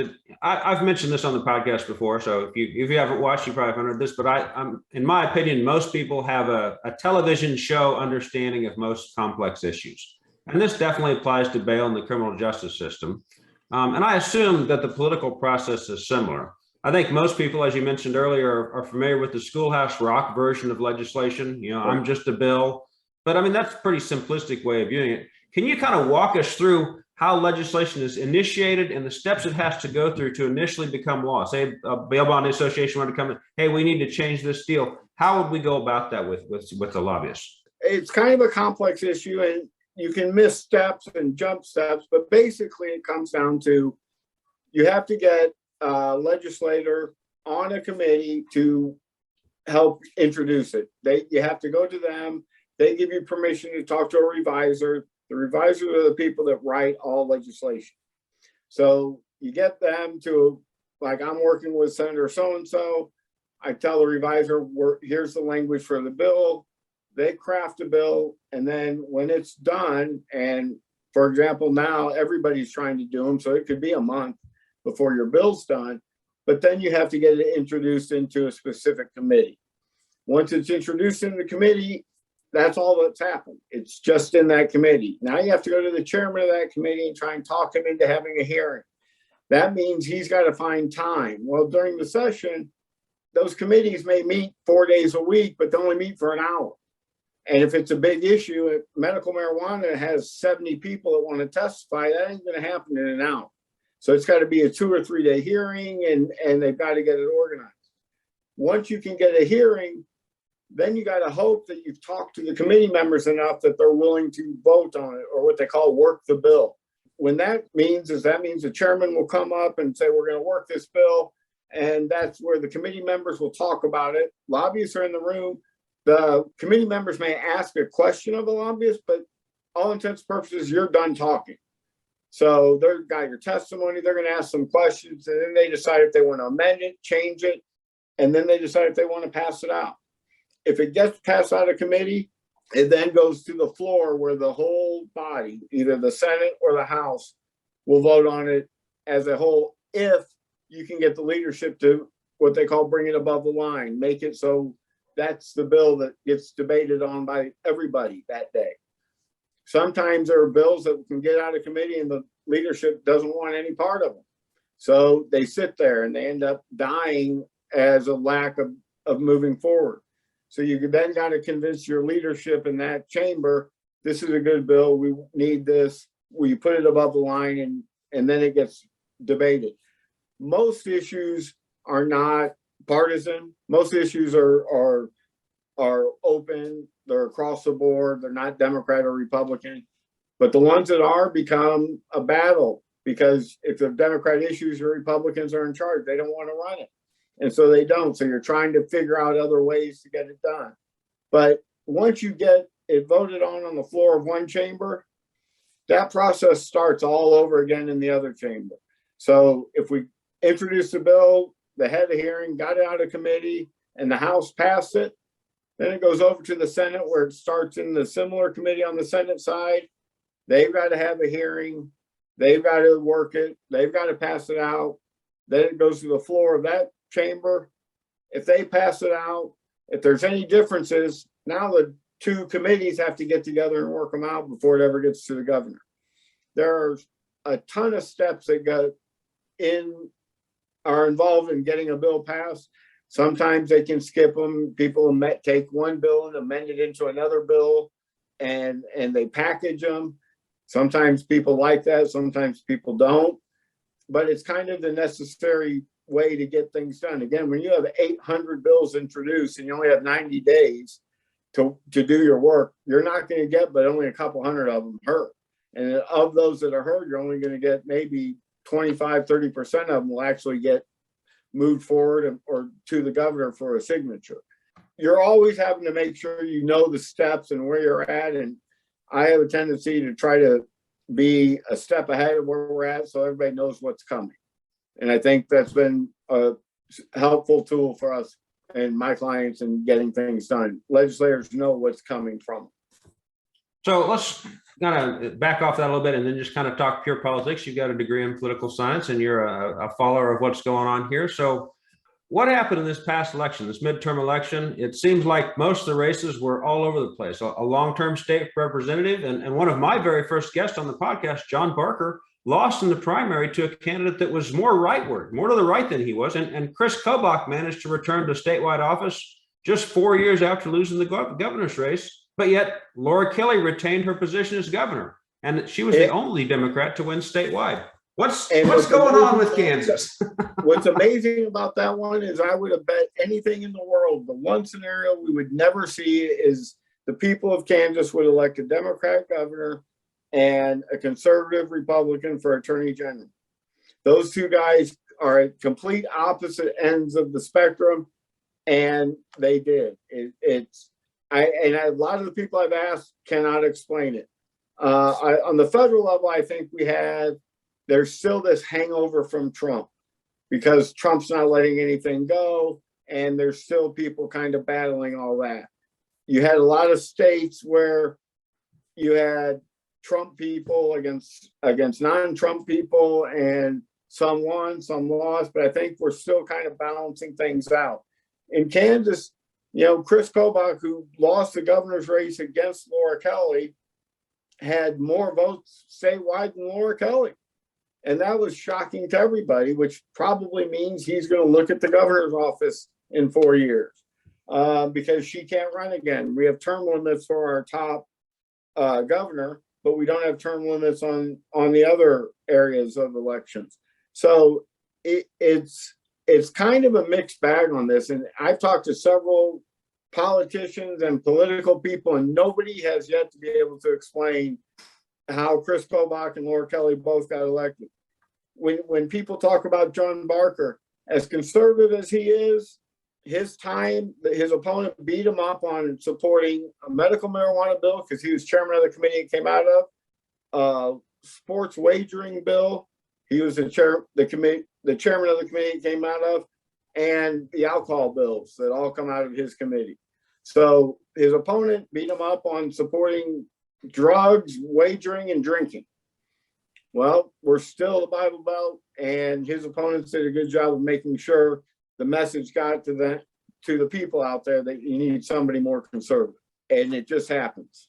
Speaker 2: I've mentioned this on the podcast before, so if you haven't watched, you probably haven't heard this, but I'm in my opinion, most people have a television show understanding of most complex issues. And this definitely applies to bail in the criminal justice system. And I assume that the political process is similar. I think most people, as you mentioned earlier, are familiar with the Schoolhouse Rock version of legislation. You know, I'm just a bill. But I mean, that's a pretty simplistic way of viewing it. Can you kind of walk us through how legislation is initiated and the steps it has to go through to initially become law? Say a bail bond association wanted to come in, hey, we need to change this deal. How would we go about that with the lobbyists?
Speaker 3: It's kind of a complex issue, and you can miss steps and jump steps, but basically it comes down to you have to get a legislator on a committee to help introduce it. You have to go to them. They give you permission to talk to a revisor. The revisors are the people that write all legislation. So you get them to, like, I'm working with Senator so-and-so. I tell the revisor, here's the language for the bill. They craft a bill. And then when it's done, and for example, now everybody's trying to do them, so it could be a month before your bill's done. But then you have to get it introduced into a specific committee. Once it's introduced in the committee, that's all that's happened. It's just in that committee. Now you have to go to the chairman of that committee and try and talk him into having a hearing. That means he's got to find time. Well, during the session, those committees may meet 4 days a week, but they only meet for an hour. And if it's a big issue, if medical marijuana has 70 people that want to testify, that ain't going to happen in an hour. So it's got to be a 2 or 3 day hearing, and they've got to get it organized. Once you can get a hearing, then you got to hope that you've talked to the committee members enough that they're willing to vote on it, or what they call work the bill. When that means the chairman will come up and say, we're going to work this bill. And that's where the committee members will talk about it. Lobbyists are in the room. The committee members may ask a question of a lobbyist, but all intents and purposes, you're done talking. So they've got your testimony. They're going to ask some questions, and then they decide if they want to amend it, change it, and then they decide if they want to pass it out. If it gets passed out of committee, it then goes to the floor where the whole body, either the Senate or the House, will vote on it as a whole, if you can get the leadership to what they call bring it above the line, make it so that's the bill that gets debated on by everybody that day. Sometimes there are bills that can get out of committee and the leadership doesn't want any part of them. So they sit there and they end up dying as a lack of moving forward. So you then got to convince your leadership in that chamber, this is a good bill, we need this, we put it above the line, and then it gets debated. Most issues are not partisan. Most issues are open, they're across the board, they're not Democrat or Republican. But the ones that are become a battle, because if the Democrat issues, the Republicans are in charge, they don't want to run it. And so they don't. So you're trying to figure out other ways to get it done. But once you get it voted on the floor of one chamber, that process starts all over again in the other chamber. So if we introduce the bill, they had a hearing, got it out of committee, and the House passed it. Then it goes over to the Senate, where it starts in the similar committee on the Senate side. They've got to have a hearing. They've got to work it. They've got to pass it out. Then it goes to the floor of that chamber. If they pass it out, if there's any differences, now the two committees have to get together and work them out before it ever gets to the governor. There's a ton of steps that are involved in getting a bill passed. Sometimes they can skip them. People take one bill and amend it into another bill, and they package them. Sometimes people like that. Sometimes people don't. But it's kind of the necessary way to get things done. Again, when you have 800 bills introduced and you only have 90 days to do your work, you're not going to get but only a couple hundred of them heard. And of those that are heard, you're only going to get maybe 25, 30% of them will actually get moved forward or to the governor for a signature. You're always having to make sure you know the steps and where you're at. And I have a tendency to try to be a step ahead of where we're at so everybody knows what's coming. And I think that's been a helpful tool for us and my clients in getting things done. Legislators know what's coming from.
Speaker 2: So let's kind of back off that a little bit and then just kind of talk pure politics. You've got a degree in political science and you're a follower of what's going on here. So what happened in this past election, this midterm election? It seems like most of the races were all over the place. A long-term state representative and one of my very first guests on the podcast, John Barker, lost in the primary to a candidate that was more rightward, more to the right than he was. And Chris Kobach managed to return to statewide office just 4 years after losing the governor's race. But yet Laura Kelly retained her position as governor, and she was the only Democrat to win statewide. What's going on with Kansas?
Speaker 3: What's amazing about that one is I would have bet anything in the world, the one scenario we would never see is the people of Kansas would elect a Democrat governor and a conservative Republican for attorney general. Those two guys are at complete opposite ends of the spectrum, and they did. A lot of the people I've asked cannot explain it. On the federal level, I think there's still this hangover from Trump because Trump's not letting anything go, and there's still people kind of battling all that. You had a lot of states where you had Trump people against non-Trump people, and some won, some lost, but I think we're still kind of balancing things out. In Kansas, Chris Kobach, who lost the governor's race against Laura Kelly, had more votes statewide than Laura Kelly. And that was shocking to everybody, which probably means he's going to look at the governor's office in 4 years because she can't run again. We have term limits for our top governor, but we don't have term limits on the other areas of elections. So it's kind of a mixed bag on this. And I've talked to several politicians and political people, and nobody has yet to be able to explain how Chris Kobach and Laura Kelly both got elected. When people talk about John Barker, as conservative as he is, his opponent beat him up on supporting a medical marijuana bill because he was chairman of the committee it came out of, sports wagering bill. He was the chairman of the committee it came out of, and the alcohol bills that all come out of his committee. So his opponent beat him up on supporting drugs, wagering, and drinking. Well, we're still the Bible Belt, and his opponents did a good job of making sure the message got to the people out there that you need somebody more conservative, and it just happens.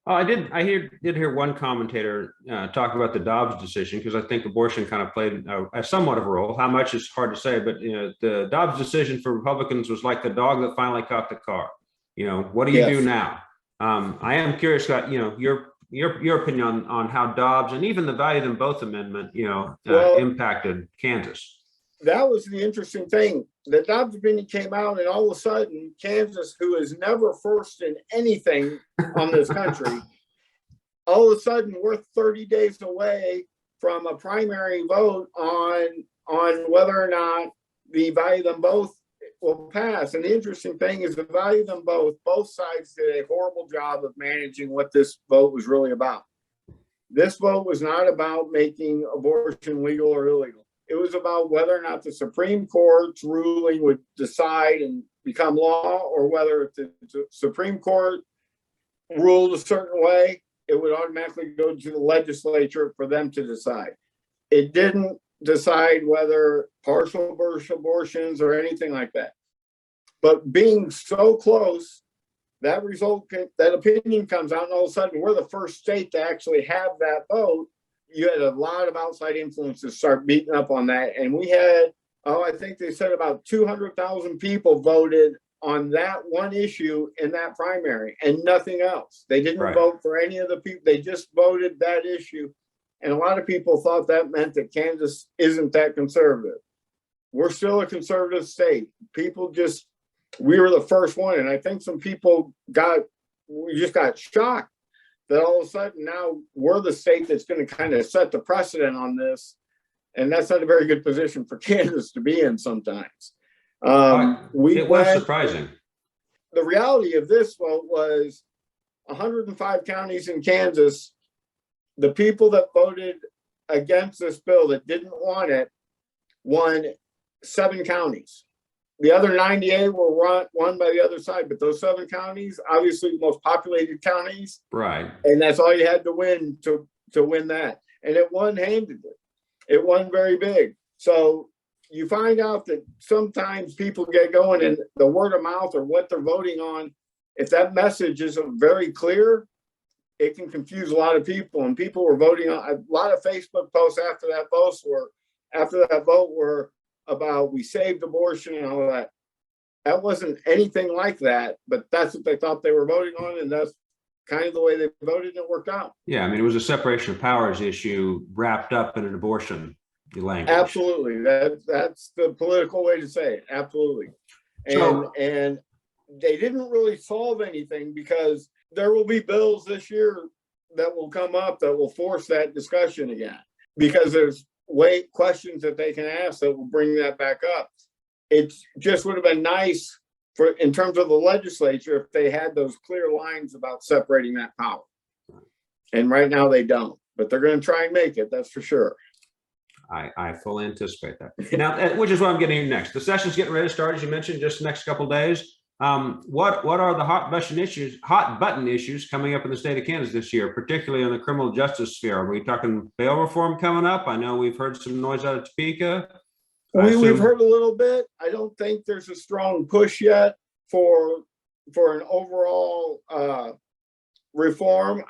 Speaker 2: I did hear one commentator talk about the Dobbs decision because I think abortion kind of played somewhat of a role. How much is hard to say, but the Dobbs decision for Republicans was like the dog that finally caught the car. What do you do now? I am curious about your opinion on how Dobbs and even the Value Them Both amendment impacted Kansas.
Speaker 3: That was the interesting thing. The Dobbs opinion came out, and all of a sudden, Kansas, who is never first in anything on this country, all of a sudden we're 30 days away from a primary vote on whether or not the Value Them Both will pass. And the interesting thing is the Value Them Both sides did a horrible job of managing what this vote was really about. This vote was not about making abortion legal or illegal. It was about whether or not the Supreme Court's ruling would decide and become law, or whether if the Supreme Court ruled a certain way, it would automatically go to the legislature for them to decide. It didn't decide whether partial abortions or anything like that. But being so close, that opinion comes out, and all of a sudden we're the first state to actually have that vote. You had a lot of outside influences start beating up on that. And we had, I think they said about 200,000 people voted on that one issue in that primary and nothing else. They didn't vote for any of the people. They just voted that issue. And a lot of people thought that meant that Kansas isn't that conservative. We're still a conservative state. We were the first one. And I think some people we just got shocked that all of a sudden now we're the state that's going to kind of set the precedent on this. And that's not a very good position for Kansas to be in sometimes.
Speaker 2: It was surprising.
Speaker 3: The reality of this vote was 105 counties in Kansas. The people that voted against this bill that didn't want it won 7 counties. The other 98 were won by the other side, but those 7 counties, obviously the most populated counties.
Speaker 2: Right.
Speaker 3: And that's all you had to win to win that. And it won handedly. It won very big. So you find out that sometimes people get going and the word of mouth or what they're voting on, if that message isn't very clear, it can confuse a lot of people. And people were voting on a lot of Facebook posts after that vote were about we saved abortion and all of that. That wasn't anything like that, but that's what they thought they were voting on, and that's kind of the way they voted, and it worked out.
Speaker 2: Yeah, I mean, it was a separation of powers issue wrapped up in an abortion language.
Speaker 3: Absolutely, that's the political way to say it. Absolutely, and they didn't really solve anything, because there will be bills this year that will come up that will force that discussion again, because there's questions that they can ask that will bring that back up. It just would have been nice in terms of the legislature if they had those clear lines about separating that power. And right now they don't, but they're going to try and make it, that's for sure.
Speaker 2: I fully anticipate that. Now, which is what I'm getting to next. The session's getting ready to start, as you mentioned, just the next couple of days. What are the hot button issues coming up in the state of Kansas this year, particularly in the criminal justice sphere? Are we talking bail reform coming up? I know we've heard some noise out of Topeka.
Speaker 3: We've heard a little bit. I don't think there's a strong push yet for an overall reform.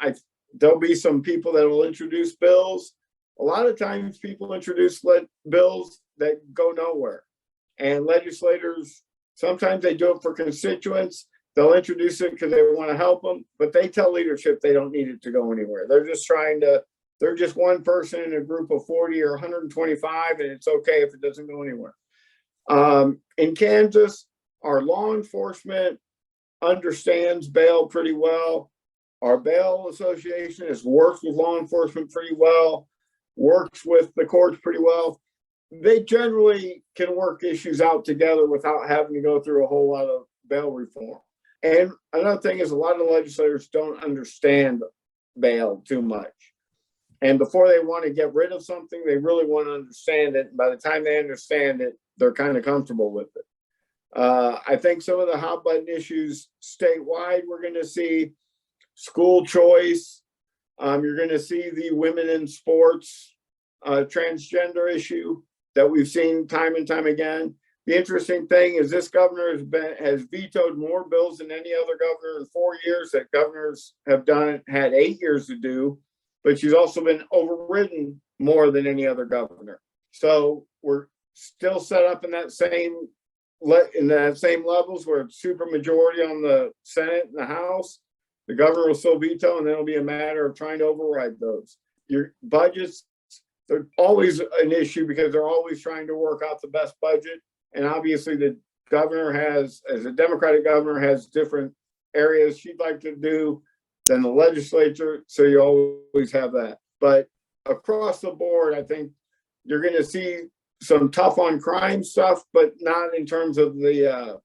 Speaker 3: There'll be some people that will introduce bills. A lot of times people introduce bills that go nowhere, and legislators, sometimes they do it for constituents. They'll introduce it because they want to help them, but they tell leadership they don't need it to go anywhere. They're just one person in a group of 40 or 125, and it's okay if it doesn't go anywhere. In Kansas, our law enforcement understands bail pretty well. Our bail association has worked with law enforcement pretty well, works with the courts pretty well. They generally can work issues out together without having to go through a whole lot of bail reform. And another thing is, a lot of legislators don't understand bail too much. And before they want to get rid of something, they really want to understand it. By the time they understand it, they're kind of comfortable with it. I think some of the hot button issues statewide, we're going to see school choice. You're going to see the women in sports transgender issue that we've seen time and time again. The interesting thing is this governor has vetoed more bills than any other governor in 4 years that governors have had 8 years to do, but she's also been overridden more than any other governor. So we're still set up in that same levels where it's super majority on the Senate and the House. The governor will still veto, and then it'll be a matter of trying to override those. Your budgets, they're always an issue because they're always trying to work out the best budget. And obviously the governor as a Democratic governor, has different areas she'd like to do than the legislature. So you always have that. But across the board, I think you're going to see some tough on crime stuff, but not in terms of the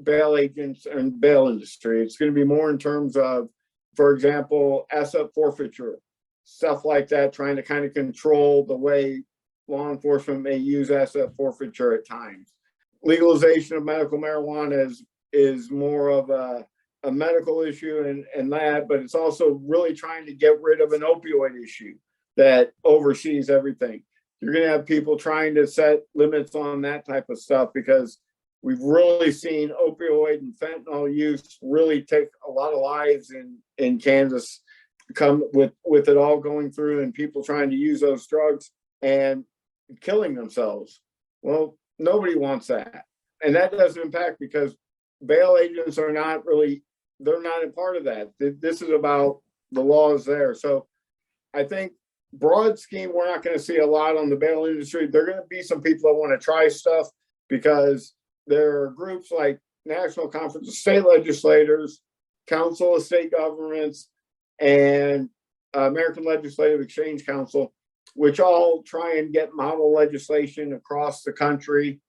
Speaker 3: bail agents and bail industry. It's going to be more in terms of, for example, asset forfeiture, stuff like that, trying to kind of control the way law enforcement may use asset forfeiture at times. Legalization of medical marijuana is more of a medical issue and that, but it's also really trying to get rid of an opioid issue that oversees everything. You're going to have people trying to set limits on that type of stuff because we've really seen opioid and fentanyl use really take a lot of lives in Kansas, come with it all going through and people trying to use those drugs and killing themselves. Well, nobody wants that. And that doesn't impact because bail agents are not really, they're not a part of that. This is about the laws there. So I think broad scheme, we're not going to see a lot on the bail industry. There are going to be some people that want to try stuff because there are groups like National Conference of State Legislators, Council of State Governments, and American Legislative Exchange Council, which all try and get model legislation across the country.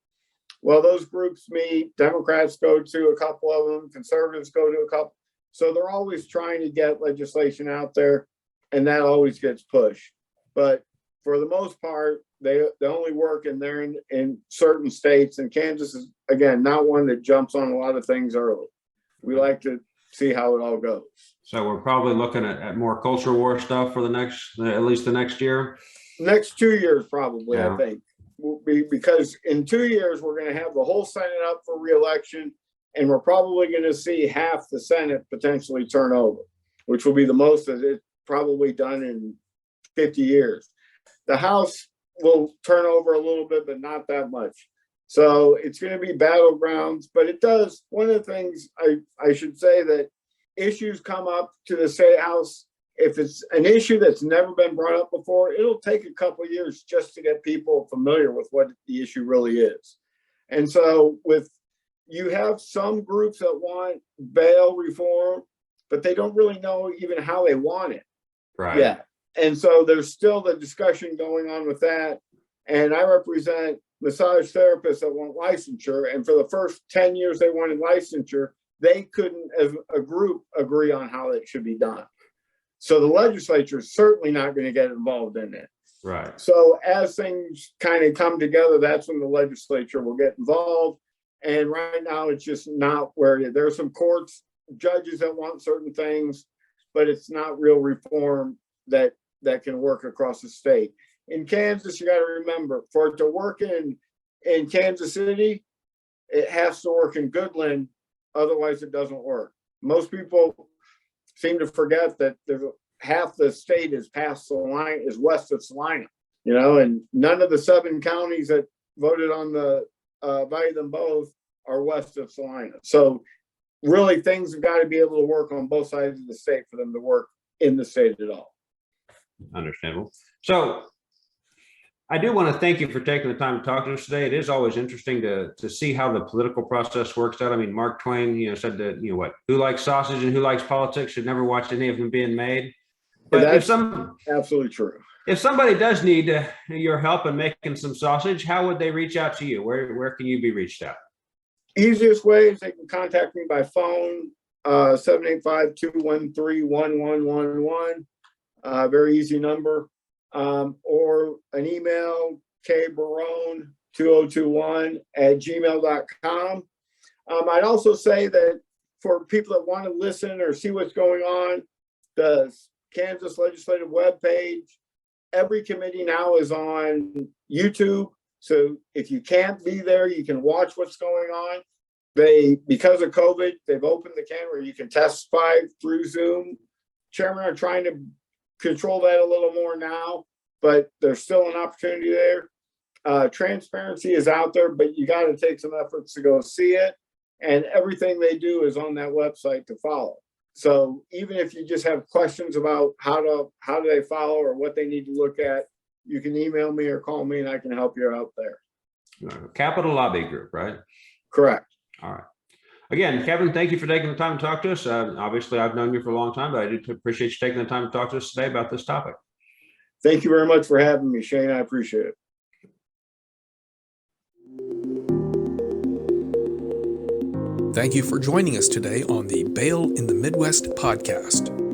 Speaker 3: Well, those groups meet, Democrats go to a couple of them, conservatives go to a couple. So they're always trying to get legislation out there, and that always gets pushed. But for the most part, they only work and they're in certain states. And Kansas is, again, not one that jumps on a lot of things early. We like to see how it all goes.
Speaker 2: So we're probably looking at more culture war stuff for at least the next year.
Speaker 3: Next 2 years, probably,
Speaker 2: Yeah.
Speaker 3: I think. Because in 2 years, we're going to have the whole Senate up for re-election, and we're probably going to see half the Senate potentially turn over, which will be the most that it's probably done in 50 years. The House will turn over a little bit, but not that much. So it's going to be battlegrounds, but it does. One of the things I should say that issues come up to the State House. If it's an issue that's never been brought up before, it'll take a couple of years just to get people familiar with what the issue really is. And so you have some groups that want bail reform, but they don't really know even how they want it.
Speaker 2: Right.
Speaker 3: Yeah. And so there's still the discussion going on with that. And I represent massage therapists that want licensure. And for the first 10 years they wanted licensure, they couldn't, as a group, agree on how it should be done. So the legislature is certainly not going to get involved in it.
Speaker 2: Right.
Speaker 3: So as things kind of come together, that's when the legislature will get involved. And right now, it's just not where it is. There are some courts, judges that want certain things, but it's not real reform that can work across the state. In Kansas, you got to remember, for it to work in Kansas City, it has to work in Goodland. Otherwise, it doesn't work. Most people seem to forget that half the state is past Salina, is west of Salina, and none of the 7 counties that voted on the value them both are west of Salina. So really things have got to be able to work on both sides of the state for them to work in the state at all.
Speaker 2: Understandable. So I do want to thank you for taking the time to talk to us today. It is always interesting to see how the political process works out. I mean, Mark Twain, said that, who likes sausage and who likes politics should never watch any of them being made. But
Speaker 3: that's absolutely true.
Speaker 2: If somebody does need your help in making some sausage, how would they reach out to you? Where can you be reached out?
Speaker 3: Easiest way is they can contact me by phone, 785-213-1111. Very easy number. Or an email, kbarone2021@gmail.com. I'd also say that for people that want to listen or see what's going on, the Kansas Legislative webpage, every committee now is on YouTube. So if you can't be there, you can watch what's going on. Because of COVID, they've opened the camera. You can testify through Zoom. Chairmen are trying to control that a little more now, but there's still an opportunity there. Transparency is out there, but you got to take some efforts to go see it. And everything they do is on that website to follow. So even if you just have questions about how do they follow or what they need to look at, you can email me or call me and I can help you out there.
Speaker 2: Capital Lobby Group, right?
Speaker 3: Correct.
Speaker 2: All right. Again, Kevin, thank you for taking the time to talk to us. Obviously, I've known you for a long time, but I do appreciate you taking the time to talk to us today about this topic.
Speaker 3: Thank you very much for having me, Shane. I appreciate it.
Speaker 1: Thank you for joining us today on the Bail in the Midwest podcast.